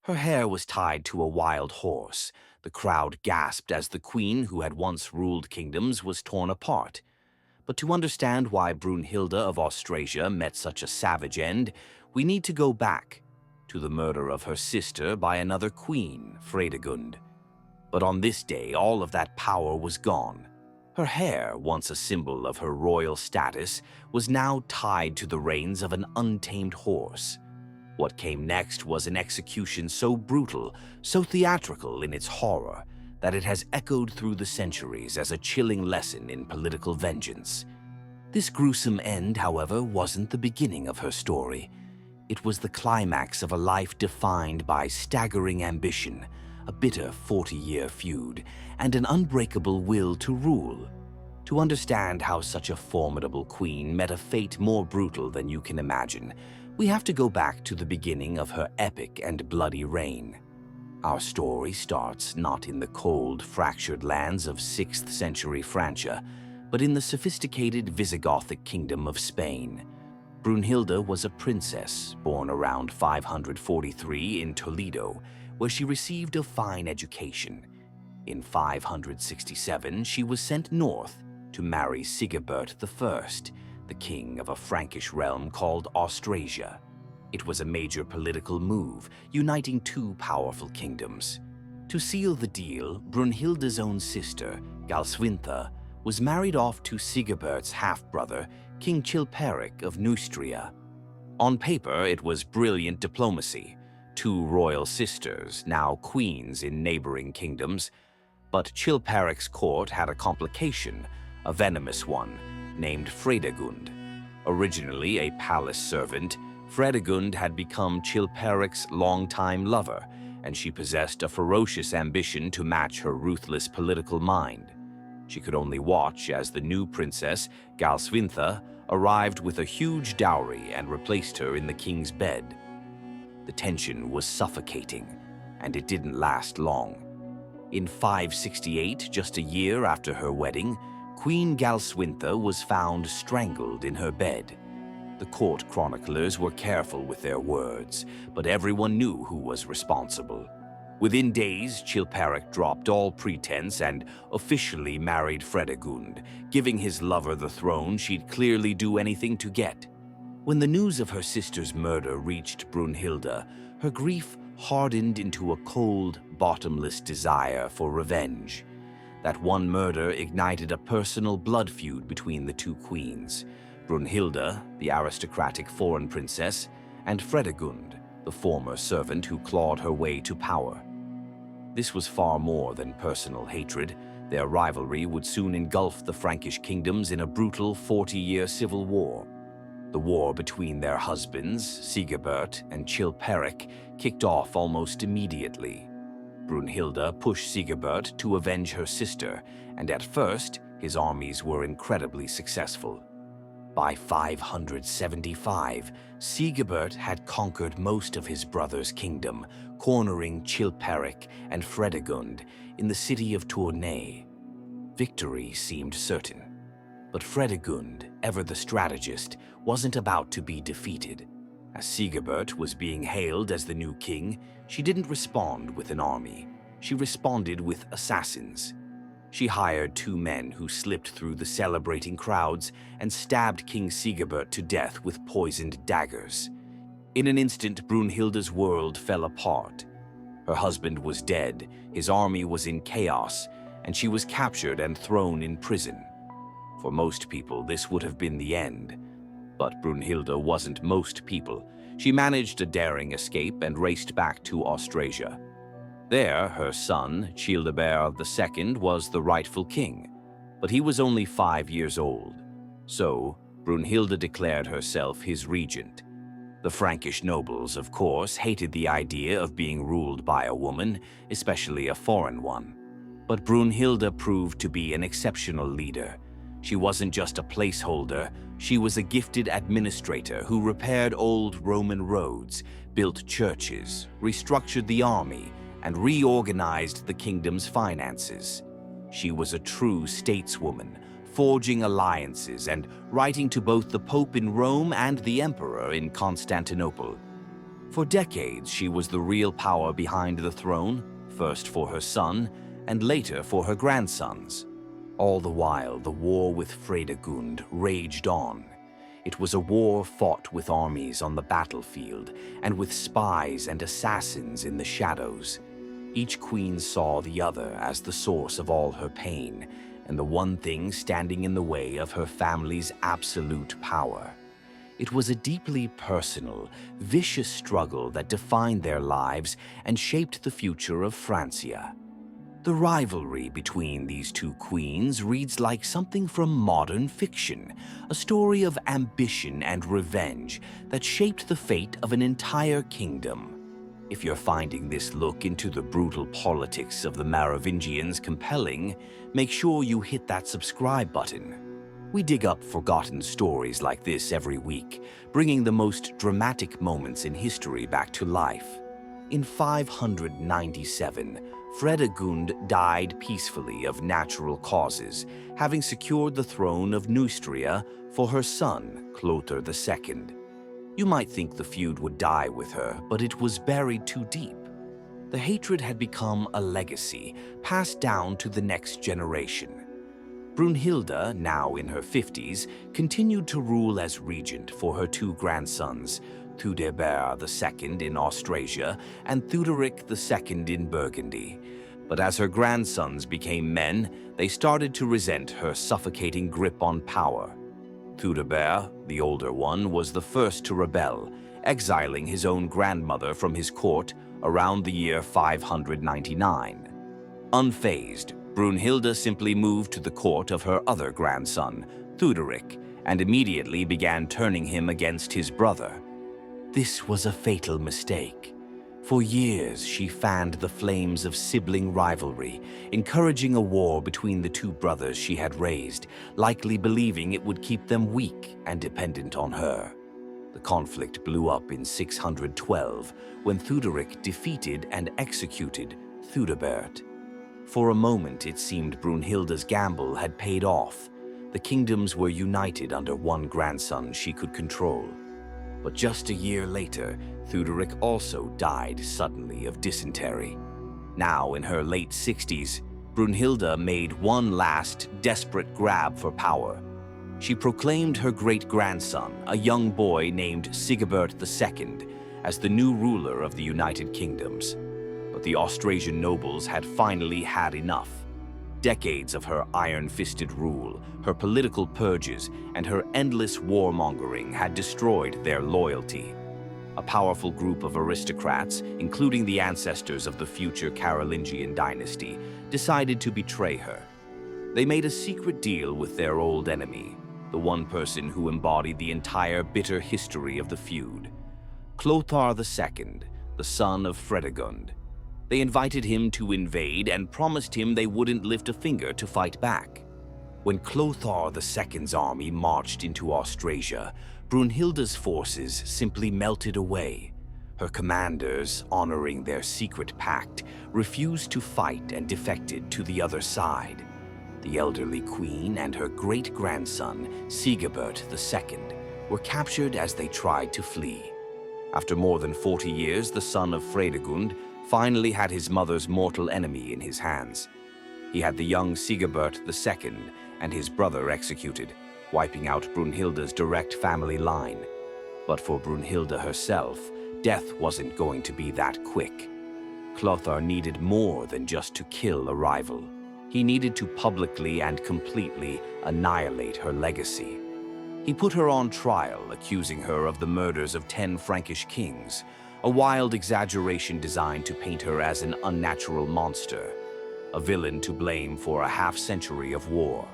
Her hair was tied to a wild horse. The crowd gasped as the queen, who had once ruled kingdoms, was torn apart. But to understand why Brunhilda of Austrasia met such a savage end, we need to go back to the murder of her sister by another queen, Fredegund. But on this day, all of that power was gone. Her hair, once a symbol of her royal status, was now tied to the reins of an untamed horse. What came next was an execution so brutal, so theatrical in its horror, that it has echoed through the centuries as a chilling lesson in political vengeance. This gruesome end, however, wasn't the beginning of her story. It was the climax of a life defined by staggering ambition, a bitter 40-year feud, and an unbreakable will to rule. To understand how such a formidable queen met a fate more brutal than you can imagine, we have to go back to the beginning of her epic and bloody reign. Our story starts not in the cold, fractured lands of 6th century Francia, but in the sophisticated Visigothic kingdom of Spain. Brunhilda was a princess born around 543 in Toledo, where she received a fine education. In 567, she was sent north to marry Sigebert I, the king of a Frankish realm called Austrasia. It was a major political move, uniting two powerful kingdoms. To seal the deal, Brunhilda's own sister, Galswintha, was married off to Sigebert's half-brother, King Chilperic of Neustria. On paper, it was brilliant diplomacy. Two royal sisters, now queens in neighboring kingdoms. But Chilperic's court had a complication, a venomous one, named Fredegund. Originally a palace servant, Fredegund had become Chilperic's longtime lover, and she possessed a ferocious ambition to match her ruthless political mind. She could only watch as the new princess, Galswintha, arrived with a huge dowry and replaced her in the king's bed. The tension was suffocating, and it didn't last long. In 568, just a year after her wedding, Queen Galswintha was found strangled in her bed. The court chroniclers were careful with their words, but everyone knew who was responsible. Within days, Chilperic dropped all pretense and officially married Fredegund, giving his lover the throne she'd clearly do anything to get. When the news of her sister's murder reached Brunhilda, her grief hardened into a cold, bottomless desire for revenge. That one murder ignited a personal blood feud between the two queens, Brunhilda, the aristocratic foreign princess, and Fredegund, the former servant who clawed her way to power. This was far more than personal hatred. Their rivalry would soon engulf the Frankish kingdoms in a brutal 40-year civil war. The war between their husbands, Sigebert and Chilperic, kicked off almost immediately. Brunhilda pushed Sigebert to avenge her sister, and at first, his armies were incredibly successful. By 575, Sigebert had conquered most of his brother's kingdom, cornering Chilperic and Fredegund in the city of Tournai. Victory seemed certain. But Fredegund, ever the strategist, wasn't about to be defeated. As Sigebert was being hailed as the new king, she didn't respond with an army. She responded with assassins. She hired two men who slipped through the celebrating crowds and stabbed King Sigebert to death with poisoned daggers. In an instant, Brunhilda's world fell apart. Her husband was dead, his army was in chaos, and she was captured and thrown in prison. For most people, this would have been the end. But Brunhilda wasn't most people. She managed a daring escape and raced back to Austrasia. There, her son, Childebert II, was the rightful king, but he was only 5 years old. So, Brunhilda declared herself his regent. The Frankish nobles, of course, hated the idea of being ruled by a woman, especially a foreign one. But Brunhilda proved to be an exceptional leader. She wasn't just a placeholder, she was a gifted administrator who repaired old Roman roads, built churches, restructured the army, and reorganized the kingdom's finances. She was a true stateswoman, forging alliances and writing to both the Pope in Rome and the Emperor in Constantinople. For decades, she was the real power behind the throne, first for her son, and later for her grandsons. All the while, the war with Fredegund raged on. It was a war fought with armies on the battlefield and with spies and assassins in the shadows. Each queen saw the other as the source of all her pain and the one thing standing in the way of her family's absolute power. It was a deeply personal, vicious struggle that defined their lives and shaped the future of Francia. The rivalry between these two queens reads like something from modern fiction, a story of ambition and revenge that shaped the fate of an entire kingdom. If you're finding this look into the brutal politics of the Merovingians compelling, make sure you hit that subscribe button. We dig up forgotten stories like this every week, bringing the most dramatic moments in history back to life. In 597, Fredegund died peacefully of natural causes, having secured the throne of Neustria for her son, Clothar II. You might think the feud would die with her, but it was buried too deep. The hatred had become a legacy, passed down to the next generation. Brunhilda, now in her 50s, continued to rule as regent for her two grandsons, Theudebert II in Austrasia and Theuderic II in Burgundy. But as her grandsons became men, they started to resent her suffocating grip on power. Theudebert, the older one, was the first to rebel, exiling his own grandmother from his court around the year 599. Unfazed, Brunhilda simply moved to the court of her other grandson, Theuderic, and immediately began turning him against his brother. This was a fatal mistake. For years, she fanned the flames of sibling rivalry, encouraging a war between the two brothers she had raised, likely believing it would keep them weak and dependent on her. The conflict blew up in 612, when Theuderic defeated and executed Theudebert. For a moment, it seemed Brunhilda's gamble had paid off. The kingdoms were united under one grandson she could control. But just a year later, Theuderic also died suddenly of dysentery. Now, in her late 60s, Brunhilda made one last, desperate grab for power. She proclaimed her great-grandson, a young boy named Sigebert II, as the new ruler of the United Kingdoms. But the Austrasian nobles had finally had enough. Decades of her iron-fisted rule, her political purges, and her endless warmongering had destroyed their loyalty. A powerful group of aristocrats, including the ancestors of the future Carolingian dynasty, decided to betray her. They made a secret deal with their old enemy, the one person who embodied the entire bitter history of the feud, Clothar II, the son of Fredegund. They invited him to invade and promised him they wouldn't lift a finger to fight back. When Clothar II's army marched into Austrasia, Brunhilda's forces simply melted away. Her commanders, honoring their secret pact, refused to fight and defected to the other side. The elderly queen and her great-grandson, Sigebert II, were captured as they tried to flee. After more than 40 years, the son of Fredegund finally had his mother's mortal enemy in his hands. He had the young Sigebert II and his brother executed, wiping out Brunhilda's direct family line. But for Brunhilda herself, death wasn't going to be that quick. Clothar needed more than just to kill a rival. He needed to publicly and completely annihilate her legacy. He put her on trial, accusing her of the murders of 10 Frankish kings, a wild exaggeration designed to paint her as an unnatural monster, a villain to blame for a half-century of war.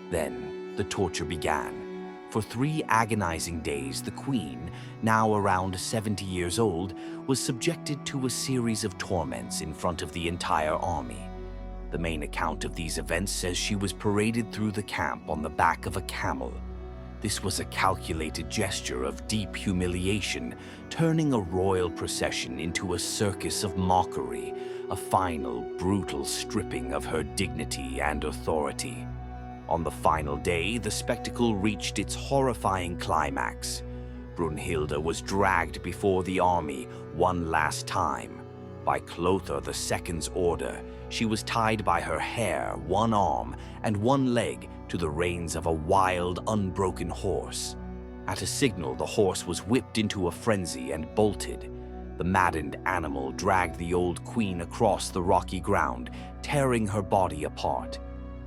Then, the torture began. For 3 agonizing days, the queen, now around 70 years old, was subjected to a series of torments in front of the entire army. The main account of these events says she was paraded through the camp on the back of a camel. This was a calculated gesture of deep humiliation, turning a royal procession into a circus of mockery, a final, brutal stripping of her dignity and authority. On the final day, the spectacle reached its horrifying climax. Brunhilda was dragged before the army one last time. By Clothar II's order, she was tied by her hair, one arm, and one leg to the reins of a wild, unbroken horse. At a signal, the horse was whipped into a frenzy and bolted. The maddened animal dragged the old queen across the rocky ground, tearing her body apart.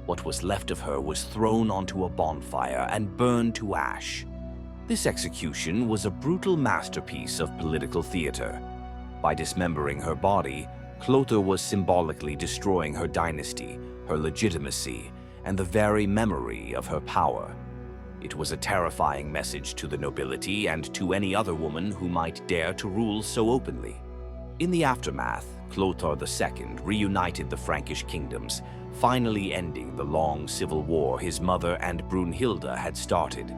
What was left of her was thrown onto a bonfire and burned to ash. This execution was a brutal masterpiece of political theater. By dismembering her body, Clothar was symbolically destroying her dynasty, her legitimacy, and the very memory of her power. It was a terrifying message to the nobility and to any other woman who might dare to rule so openly. In the aftermath, Clothar II reunited the Frankish kingdoms, finally ending the long civil war his mother and Brunhilda had started.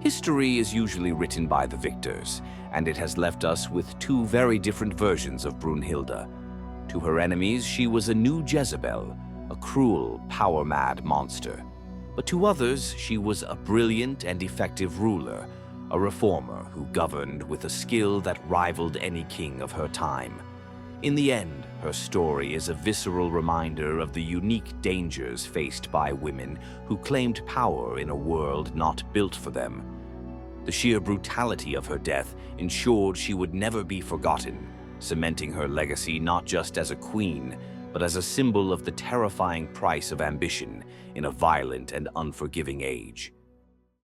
History is usually written by the victors, and it has left us with two very different versions of Brunhilda. To her enemies, she was a new Jezebel, a cruel, power-mad monster. But to others, she was a brilliant and effective ruler, a reformer who governed with a skill that rivaled any king of her time. In the end, her story is a visceral reminder of the unique dangers faced by women who claimed power in a world not built for them. The sheer brutality of her death ensured she would never be forgotten, cementing her legacy not just as a queen, but as a symbol of the terrifying price of ambition in a violent and unforgiving age.